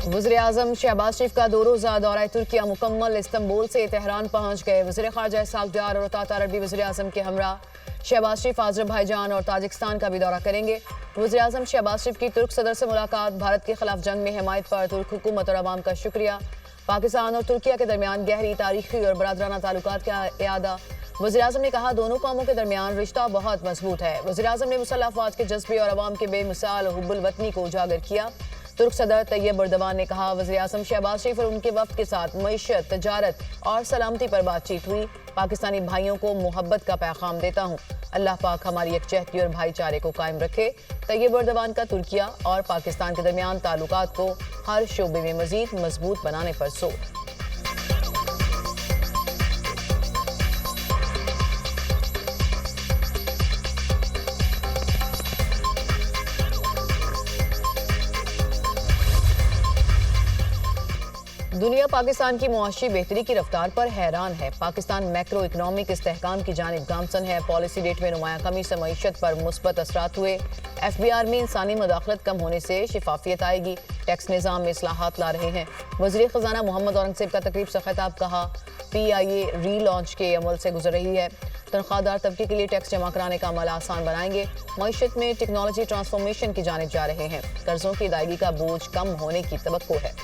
वज़ीर-ए-आज़म शहबाज शरीफ का 2 रोज़ा दौरा तुर्किया मुकम्मल। इस्तांबुल से तेहरान पहुंच गए वज़ीर ख़ारजा इसहाक़ डार और ततार अरबी वज़ीर-ए-आज़म के हमरा शहबाज शरीफ अज़रबैजान और ताजिकिस्तान का भी दौरा करेंगे। वज़ीर-ए-आज़म शहबाज शरीफ की तुर्क सदर से मुलाकात। भारत के खिलाफ जंग में हिमायत पर तुर्क हुकूमत और अवाम का शुक्रिया। पाकिस्तान और तुर्किया के दरमियान गहरी तारीखी और बरादराना ताल्लुकात का इयादा। वज़ीर-ए-आज़म ने कहा दोनों कौमों के दरमियान रिश्ता बहुत मजबूत है। वज़ीर-ए-आज़म ने मुसल्लह अफ़वाज के जज्बे और अवाम के बेमिसाल हुब्बुल वतनी को उजागर किया। तुर्क सदर तैयब एर्दोगान ने कहा वज़ीर-ए-आज़म शहबाज शरीफ और उनके वफ़द के साथ मईशत, तजारत और सलामती पर बातचीत हुई। पाकिस्तानी भाइयों को मोहब्बत का पैगाम देता हूँ। अल्लाह पाक हमारी यकजहती और भाईचारे को कायम रखे। तैयब एर्दोगान का तुर्किया और पाकिस्तान के दरमियान ताल्लुकात को हर शोबे में मज़ीद मजबूत बनाने पर जोर। दुनिया पाकिस्तान की मुआशी बेहतरी की रफ्तार पर हैरान है। पाकिस्तान मैक्रो इकनॉमिक इस्तेहकाम की जानिब गामसन है। पॉलिसी रेट में नुमाया कमी से मईशत पर मुस्बत असरात हुए। FBR में इंसानी मदाखलत कम होने से शिफाफियत आएगी। टैक्स निज़ाम में इस्लाहात ला रहे हैं। वज़ीर ख़जाना मोहम्मद औरंगज़ेब का तकरीब से खिताब। कहा PIA री लॉन्च के अमल से गुजर रही है। तनख्वाहदार तबके के लिए टैक्स जमा कराने का अमल आसान बनाएंगे। मईशत में टेक्नोलॉजी ट्रांसफॉर्मेशन की जानिब जा रहे हैं। कर्जों की अदायगी का बोझ कम होने की तवक्को है।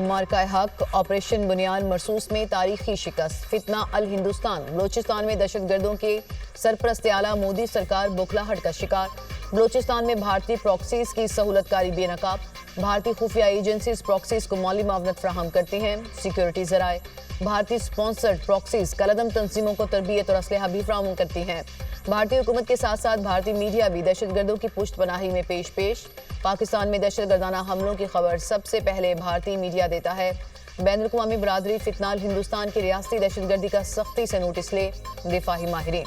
मार्का हक ऑपरेशन बुनियान मरसूस में तारीखी शिकस्त। फितना अल हिंदुस्तान। बलोचिस्तान में दहशतगर्दों के सरपरस्त आला मोदी सरकार बौखलाहट का शिकार। बलोचिस्तान में भारतीय प्रॉक्सीज की सहूलतकारी बेनकाब। भारतीय खुफिया एजेंसीज प्रॉक्सीज को माली मावनत फ्राहम करती हैं। सिक्योरिटी जराए। भारतीय स्पॉन्सर्ड प्रॉक्सीज कलदम तंजीमों को तरबियत और असलहा भी फ्राहम करती हैं। भारतीय हुकूमत के साथ साथ भारतीय मीडिया भी दहशतगर्दों की पुष्टपनाही में पेश। पाकिस्तान में दहशतगर्दाना हमलों की खबर सबसे पहले भारतीय मीडिया देता है। बैनुल-अक़वामी बरादरी फितना अल हिंदुस्तान की रियासती दहशतगर्दी का सख्ती से नोटिस ले। दिफाही माहिरीन।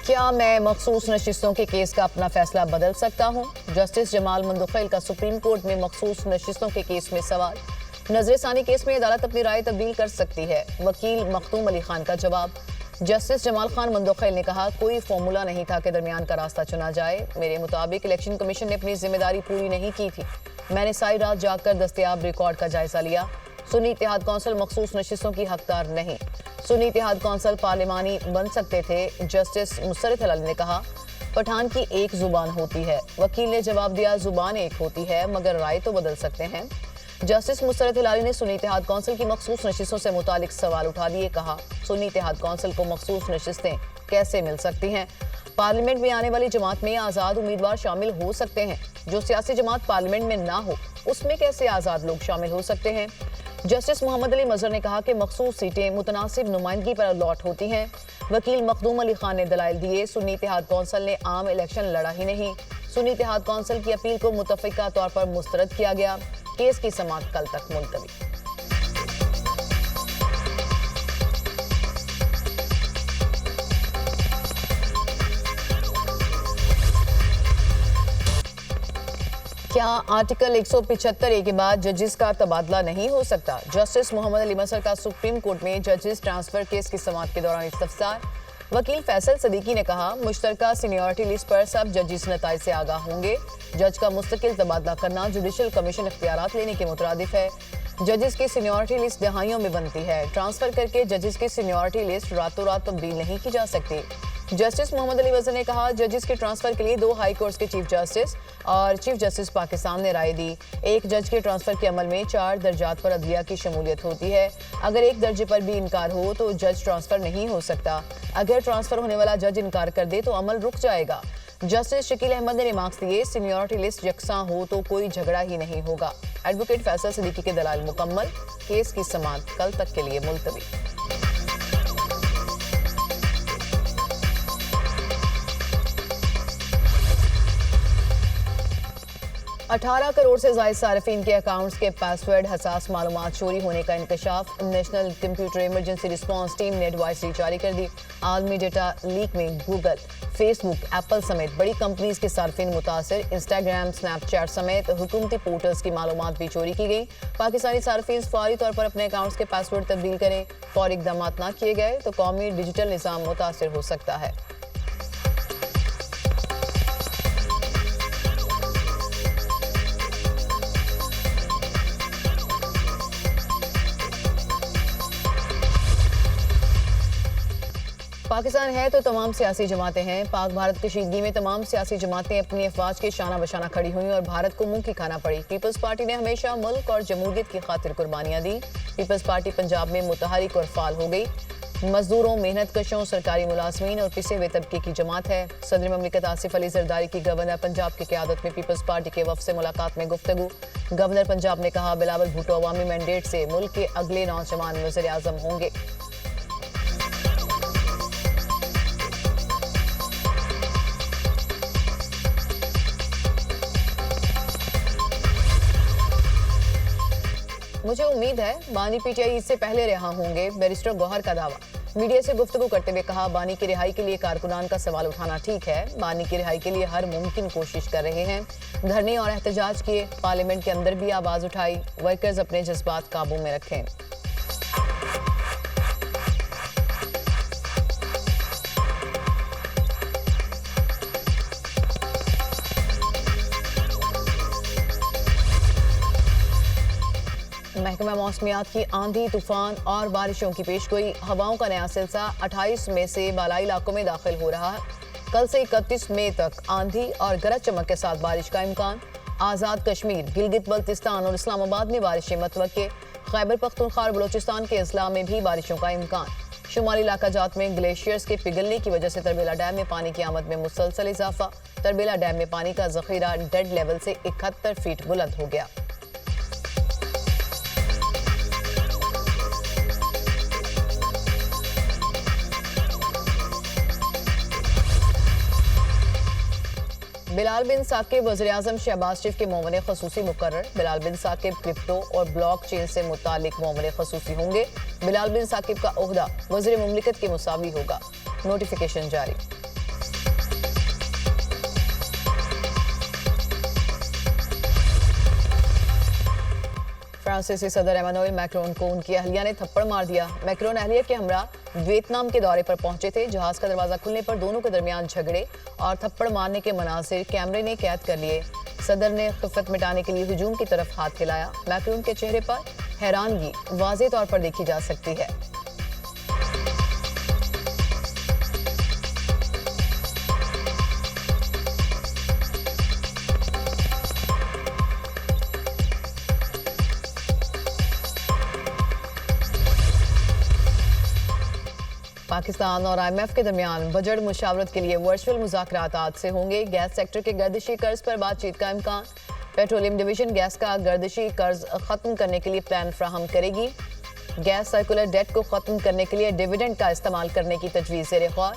क्या मैं मखसूस नशिस्तों के केस का अपना फैसला बदल सकता हूँ? जस्टिस जमाल मंदुखैल का सुप्रीम कोर्ट में मखसूस नशिस्तों के केस में सवाल। नजरसानी केस में अदालत अपनी राय तब्दील कर सकती है। वकील मखदूम अली खान का जवाब। जस्टिस जमाल खान मंदुखैल ने कहा कोई फॉर्मूला नहीं था कि दरमियान का रास्ता चुना जाए। मेरे मुताबिक इलेक्शन कमीशन ने अपनी जिम्मेदारी पूरी नहीं की थी। मैंने सारी रात जागकर दस्तयाब रिकॉर्ड का जायजा लिया। सुन्नी इत्तेहाद कौंसिल मखसूस नशिस्तों की हकदार नहीं। सुन्नी इत्तेहाद कौंसिल पार्लिमानी बन सकते थे। जस्टिस मुसर्रत हिलाली ने कहा पठान की एक जुबान होती है। वकील ने जवाब दिया जुबान एक होती है मगर राय तो बदल सकते हैं। जस्टिस मुसर्रत हिलाली ने सुन्नी इत्तेहाद कौंसिल की मखसूस नशिस्तों से मुतालिक सवाल उठा दिए। कहा सुन्नी इत्तेहाद कौंसिल को मखसूस नशिस्तें कैसे मिल सकती हैं? पार्लियामेंट में आने वाली जमात में आज़ाद उम्मीदवार शामिल हो सकते हैं। जो सियासी जमात पार्लियामेंट में ना हो उसमें कैसे आज़ाद लोग शामिल हो सकते हैं? जस्टिस मोहम्मद अली मजहर ने कहा कि मखसूस सीटें मुतनासिब नुमाइंदगी पर अलॉट होती हैं। वकील मखदूम अली खान ने दलाइल दिए सुन्नी इत्तेहाद कौंसिल ने आम इलेक्शन लड़ा ही नहीं। सुन्नी इत्तेहाद कौंसिल की अपील को मुतफ़िका तौर पर मुस्तरद किया गया। केस की समाअत कल तक मुलतवी। क्या आर्टिकल 175A के बाद जजेस का तबादला नहीं हो सकता? जस्टिस मोहम्मद अली मसर का सुप्रीम कोर्ट में जजेस ट्रांसफर केस की समाअत के दौरान इस्तफसार। वकील फैसल सदीकी ने कहा मुश्तरका सीनियरिटी लिस्ट पर सब जजेस नताइज से आगाह होंगे। जज का मुस्तकिल तबादला करना जुडिशल कमीशन इख्तियारात लेने के मुतरादिफ है। जजेस की सीनियरिटी लिस्ट दहाइयों में बनती है। ट्रांसफर करके जजेस की सीनियरिटी लिस्ट रातों रात तब्दील नहीं की जा सकती। जस्टिस मोहम्मद अली वज़ीर ने कहा जजेस के ट्रांसफर के लिए 2 हाई कोर्ट्स के चीफ जस्टिस और चीफ जस्टिस पाकिस्तान ने राय दी। एक जज के ट्रांसफर के अमल में 4 दर्जात पर अदलिया की शमूलियत होती है। अगर एक दर्जे पर भी इनकार हो तो जज ट्रांसफर नहीं हो सकता। अगर ट्रांसफर होने वाला जज इनकार कर दे तो अमल रुक जाएगा। जस्टिस शकील अहमद ने रिमार्क्स दिए सीनियरिटी लिस्ट यकसां हो तो कोई झगड़ा ही नहीं होगा। एडवोकेट फैसल सदीकी के दलाल मुकम्मल। केस की समाअत कल तक के लिए मुलतवी। 18 करोड़ से ज़ायद सार्फिन के अकाउंट्स के पासवर्ड हसास मालूमात चोरी होने का इंकशाफ। National computer emergency response team ने एडवाइजरी जारी कर दी। आलमी डेटा लीक में गूगल, फेसबुक, एप्पल समेत बड़ी कंपनीज के सार्फिन मुतासर। इंस्टाग्राम, स्नैपचैट समेत हुकूमती पोर्टल्स की मालूमात भी चोरी की गई। पाकिस्तानी सार्फिन फौरी तौर पर अपने अकाउंट्स के पासवर्ड तब्दील करें। फौरी इकदाम ना किए गए तो कौमी डिजिटल निज़ाम मुतासर हो सकता है। पाकिस्तान है तो तमाम सियासी जमातें हैं। पाक भारत कशीदगी में तमाम सियासी जमातें अपनी अफवाज के शाना बशाना खड़ी हुई और भारत को मुंह की खाना पड़ी। पीपल्स पार्टी ने हमेशा मुल्क और जमहूरियत की खातिर कुर्बानियां दी। पीपल्स पार्टी पंजाब में मुतहरिक और फाल हो गई। मजदूरों, मेहनत कशों, सरकारी मुलाजमीन और पिसे हुए तबके की जमात है। सदर ममलिकत आसिफ अली जरदारी की गवर्नर पंजाब की क़यादत में पीपल्स पार्टी के वफ़द से मुलाकात में गुफ्तगू। गवर्नर पंजाब ने कहा, बिलावल भुट्टो अवामी मैंडेट से मुल्क के अगले नौजवान वज़ीर आज़म होंगे। मुझे उम्मीद है बानी पीटीआई इससे पहले रिहा होंगे, बैरिस्टर गौहर का दावा। मीडिया से गुफ्तगू करते हुए कहा, बानी की रिहाई के लिए कारकुनान का सवाल उठाना ठीक है। बानी की रिहाई के लिए हर मुमकिन कोशिश कर रहे हैं। धरने और एहतजाज किए, पार्लियामेंट के अंदर भी आवाज उठाई। वर्कर्स अपने जज्बात काबू में रखें। महकमा मौसमियात की आंधी, तूफान और बारिशों की पेशगोई। हवाओं का नया सिलसिला 28 मई से बालाई इलाकों में दाखिल हो रहा है। कल से 31 मई तक आंधी और गरज चमक के साथ बारिश का इम्कान। आज़ाद कश्मीर, गिलगित बल्तिस्तान और इस्लामाबाद में बारिशें मतवक्के। खैबर पख्तूनख्वा और बलोचिस्तान के अजला में भी बारिशों का इम्कान। शुमाली इलाका जात में ग्लेशियर्स के पिघलने की वजह से तरबेला डैम में पानी की आमद में मुसलसल इजाफा। तरबेला डैम में पानी का जखीरा डेड लेवल से 71 फीट बुलंद हो गया। बिलाल बिन साकिब वज़ीर-ए-आज़म शहबाज शरीफ के मोमिन ख़ुसूसी मुकर्रर। बिलाल बिन साकिब क्रिप्टो और ब्लॉक चेन से मुतालिक मोमिन ख़ुसूसी होंगे। बिलाल बिन साकिब का ओहदा वज़ीर मुमलिकत के मुसावी होगा। नोटिफिकेशन जारी। फ्रांसीसी सदर एमानुएल मैक्रोन को उनकी अहलिया ने थप्पड़ मार दिया। मैक्रोन अहलिया के हमरा वियतनाम के दौरे पर पहुंचे थे। जहाज का दरवाजा खुलने पर दोनों के दरमियान झगड़े और थप्पड़ मारने के मनासिर कैमरे ने कैद कर लिए। सदर ने खिफत मिटाने के लिए हुजूम की तरफ हाथ हिलाया। मैक्रोन के चेहरे पर हैरानगी वाज़े तौर पर देखी जा सकती है। पाकिस्तान और IMF के दरमियान बजट मुशावरत के लिए वर्चुअल मुज़ाकरात आज से होंगे। गैस सेक्टर के गर्दिशी कर्ज पर बातचीत का इम्कान। पेट्रोलियम डिवीजन गैस का गर्दिशी कर्ज खत्म करने के लिए प्लान फ्राहम करेगी। गैस सर्कुलर डेट को खत्म करने के लिए डिविडेंड का इस्तेमाल करने की तजवीज़ ज़ेर गौर।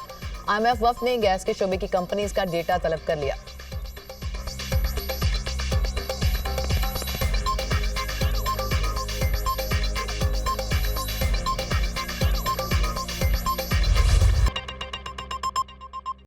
IMF वफ़द ने गैस के शोबे की कंपनीज का डेटा तलब कर लिया।